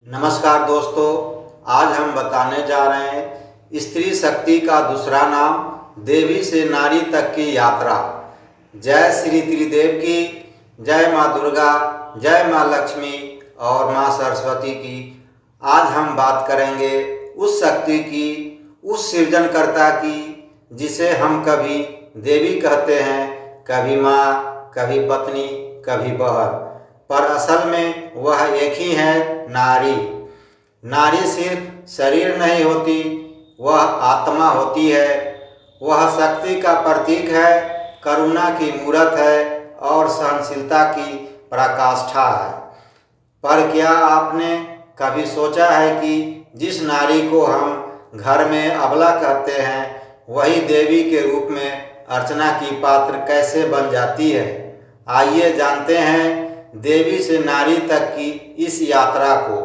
नमस्कार दोस्तों, आज हम बताने जा रहे हैं स्त्री शक्ति का दूसरा नाम देवी से नारी तक की यात्रा। जय श्री त्रिदेव की, जय माँ दुर्गा, जय माँ लक्ष्मी और माँ सरस्वती की। आज हम बात करेंगे उस शक्ति की, उस सृजनकर्ता की जिसे हम कभी देवी कहते हैं, कभी माँ, कभी पत्नी, कभी बहन, पर असल में वह एक ही है, नारी। नारी सिर्फ शरीर नहीं होती, वह आत्मा होती है। वह शक्ति का प्रतीक है, करुणा की मूरत है और सहनशीलता की पराकाष्ठा है। पर क्या आपने कभी सोचा है कि जिस नारी को हम घर में अबला कहते हैं, वही देवी के रूप में अर्चना की पात्र कैसे बन जाती है? आइए जानते हैं देवी से नारी तक की इस यात्रा को।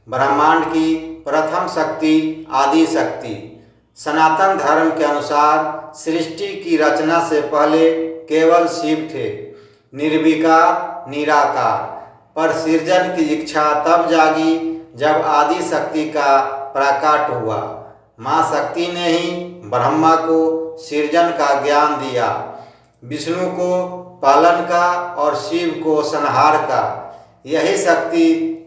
ब्रह्मांड की प्रथम शक्ति आदि शक्ति। सनातन धर्म के अनुसार सृष्टि की रचना से पहले केवल शिव थे, निर्विकार, निराकार। पर सृजन की इच्छा तब जागी जब आदि शक्ति का प्रकाट हुआ। माँ शक्ति ने ही ब्रह्मा को सृजन का ज्ञान दिया, विष्णु को पालन का और शिव को संहार का। यही शक्ति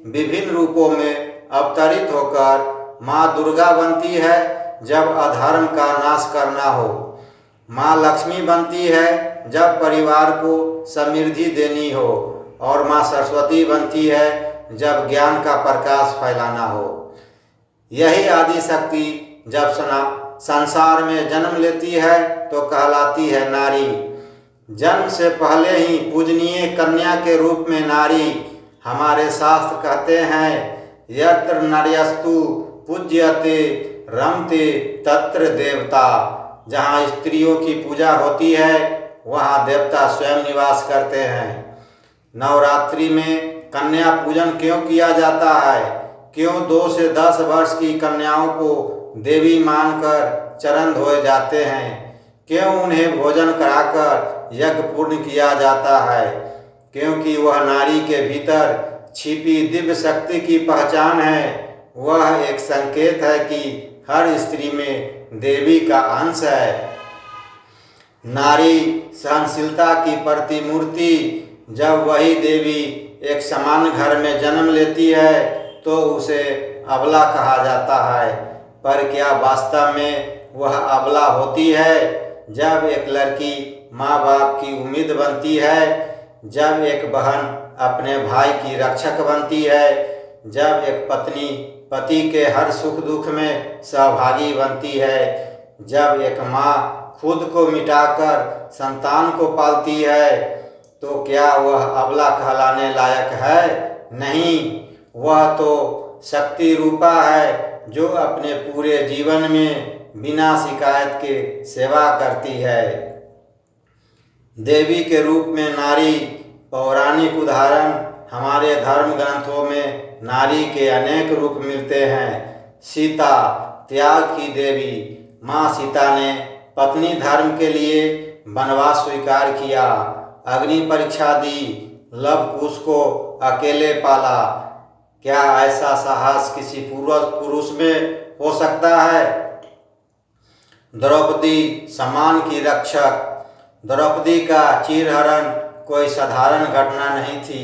विभिन्न रूपों में अवतरित होकर माँ दुर्गा बनती है जब अधर्म का नाश करना हो, माँ लक्ष्मी बनती है जब परिवार को समृद्धि देनी हो, और माँ सरस्वती बनती है जब ज्ञान का प्रकाश फैलाना हो। यही आदि शक्ति जब संसार में जन्म लेती है तो कहलाती है नारी। जन्म से पहले ही पूजनीय कन्या के रूप में नारी। हमारे शास्त्र कहते हैं, यत्र नार्यस्तु पूज्यते रमते तत्र देवता। जहाँ स्त्रियों की पूजा होती है वहाँ देवता स्वयं निवास करते हैं। नवरात्रि में कन्या पूजन क्यों किया जाता है? क्यों 2 से 10 वर्ष की कन्याओं को देवी मानकर चरण धोए जाते हैं? क्यों उन्हें भोजन कराकर यज्ञ पूर्ण किया जाता है? क्योंकि वह नारी के भीतर छिपी दिव्य शक्ति की पहचान है। वह एक संकेत है कि हर स्त्री में देवी का अंश है। नारी सहनशीलता की प्रतिमूर्ति। जब वही देवी एक सामान्य घर में जन्म लेती है तो उसे अबला कहा जाता है। पर क्या वास्तव में वह अबला होती है? जब एक लड़की माँ बाप की उम्मीद बनती है, जब एक बहन अपने भाई की रक्षक बनती है, जब एक पत्नी पति के हर सुख दुख में सहभागी बनती है, जब एक माँ खुद को मिटाकर संतान को पालती है, तो क्या वह अबला कहलाने लायक है? नहीं, वह तो शक्ति रूपा है जो अपने पूरे जीवन में बिना शिकायत के सेवा करती है। देवी के रूप में नारी। पौराणिक उदाहरण। हमारे धर्म ग्रंथों में नारी के अनेक रूप मिलते हैं। सीता त्याग की देवी। माँ सीता ने पत्नी धर्म के लिए वनवास स्वीकार किया, अग्नि परीक्षा दी, लव कुश को अकेले पाला। क्या ऐसा साहस किसी पुरुष में हो सकता है? द्रौपदी सम्मान की रक्षक। द्रौपदी का चीरहरण कोई साधारण घटना नहीं थी।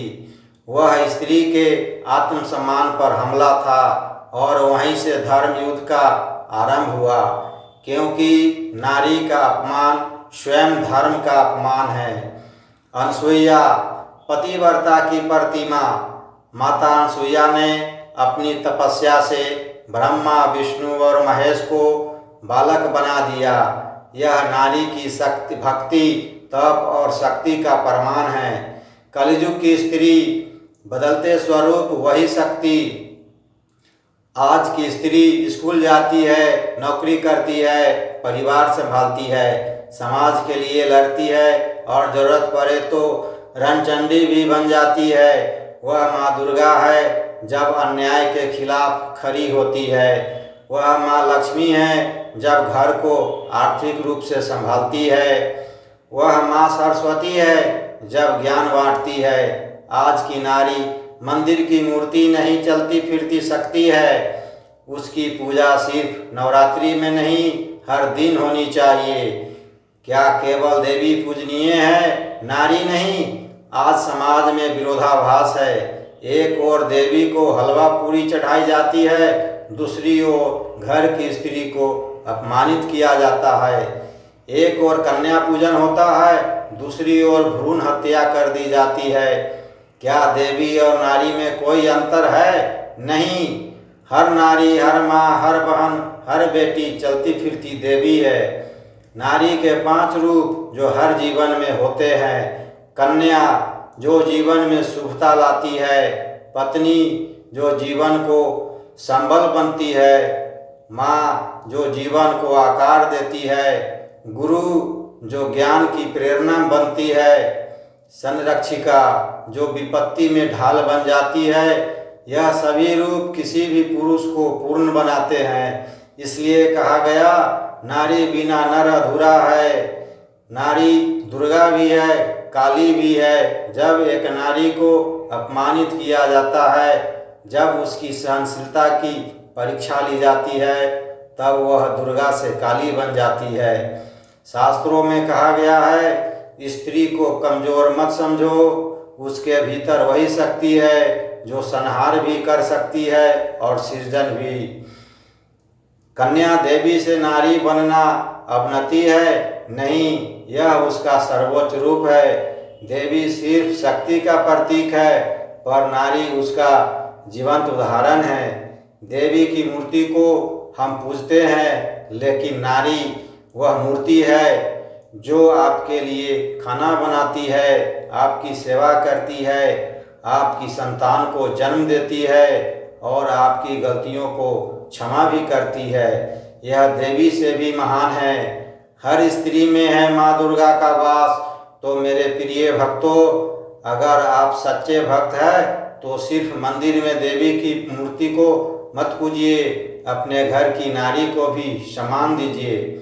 वह स्त्री के आत्मसम्मान पर हमला था और वहीं से धर्म युद्ध का आरंभ हुआ, क्योंकि नारी का अपमान स्वयं धर्म का अपमान है। अनसुईया पतिव्रता की प्रतिमा। माता अनसुईया ने अपनी तपस्या से ब्रह्मा, विष्णु और महेश को बालक बना दिया। यह नारी की शक्ति, भक्ति, तप और शक्ति का प्रमाण है। कलियुग की स्त्री, बदलते स्वरूप वही शक्ति। आज की स्त्री स्कूल जाती है, नौकरी करती है, परिवार संभालती है, समाज के लिए लड़ती है और जरूरत पड़े तो रणचंडी भी बन जाती है। वह माँ दुर्गा है जब अन्याय के खिलाफ खड़ी होती है। वह माँ लक्ष्मी है जब घर को आर्थिक रूप से संभालती है। वह माँ सरस्वती है जब ज्ञान बांटती है। आज की नारी मंदिर की मूर्ति नहीं, चलती फिरती शक्ति है। उसकी पूजा सिर्फ नवरात्रि में नहीं, हर दिन होनी चाहिए। क्या केवल देवी पूजनीय है, नारी नहीं? आज समाज में विरोधाभास है। एक ओर देवी को हलवा पूरी चढ़ाई जाती है, दूसरी ओर घर की स्त्री को अपमानित किया जाता है। एक ओर कन्या पूजन होता है, दूसरी ओर भ्रूण हत्या कर दी जाती है। क्या देवी और नारी में कोई अंतर है? नहीं। हर नारी, हर माँ, हर बहन, हर बेटी चलती फिरती देवी है। नारी के 5 रूप जो हर जीवन में होते हैं। कन्या जो जीवन में शुभता लाती है, पत्नी जो जीवन को संबल बनती है, माँ जो जीवन को आकार देती है, गुरु जो ज्ञान की प्रेरणा बनती है, संरक्षिका जो विपत्ति में ढाल बन जाती है। यह सभी रूप किसी भी पुरुष को पूर्ण बनाते हैं। इसलिए कहा गया, नारी बिना नर अधूरा है। नारी दुर्गा भी है, काली भी है। जब एक नारी को अपमानित किया जाता है, जब उसकी सहनशीलता की परीक्षा ली जाती है, तब वह दुर्गा से काली बन जाती है। शास्त्रों में कहा गया है, स्त्री को कमजोर मत समझो, उसके भीतर वही शक्ति है जो संहार भी कर सकती है और सृजन भी। कन्या देवी से नारी बनना अवनति है? नहीं, यह उसका सर्वोच्च रूप है। देवी सिर्फ शक्ति का प्रतीक है, पर नारी उसका जीवंत उदाहरण है। देवी की मूर्ति को हम पूजते हैं, लेकिन नारी वह मूर्ति है जो आपके लिए खाना बनाती है, आपकी सेवा करती है, आपकी संतान को जन्म देती है और आपकी गलतियों को क्षमा भी करती है। यह देवी से भी महान है। हर स्त्री में है माँ दुर्गा का वास। तो मेरे प्रिय भक्तों, अगर आप सच्चे भक्त हैं तो सिर्फ मंदिर में देवी की मूर्ति को मत पूजिए, अपने घर की नारी को भी सम्मान दीजिए।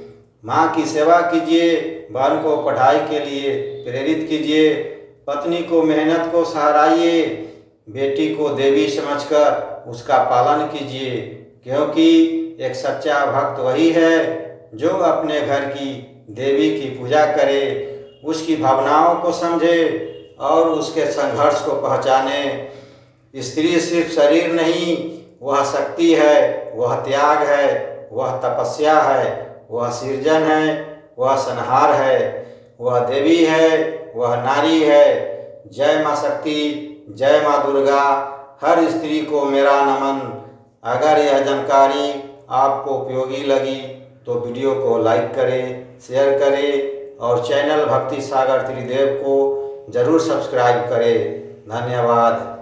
माँ की सेवा कीजिए, बहन को पढ़ाई के लिए प्रेरित कीजिए, पत्नी को मेहनत को सराहिए, बेटी को देवी समझकर उसका पालन कीजिए, क्योंकि एक सच्चा भक्त वही है जो अपने घर की देवी की पूजा करे, उसकी भावनाओं को समझे और उसके संघर्ष को पहचाने। स्त्री सिर्फ शरीर नहीं, वह शक्ति है, वह त्याग है, वह तपस्या है, वह सृजन है, वह संहार है, वह देवी है, वह नारी है। जय माँ शक्ति, जय माँ दुर्गा। हर स्त्री को मेरा नमन। अगर यह जानकारी आपको उपयोगी लगी तो वीडियो को लाइक करें, शेयर करें और चैनल भक्ति सागर त्रिदेव को जरूर सब्सक्राइब करें। धन्यवाद।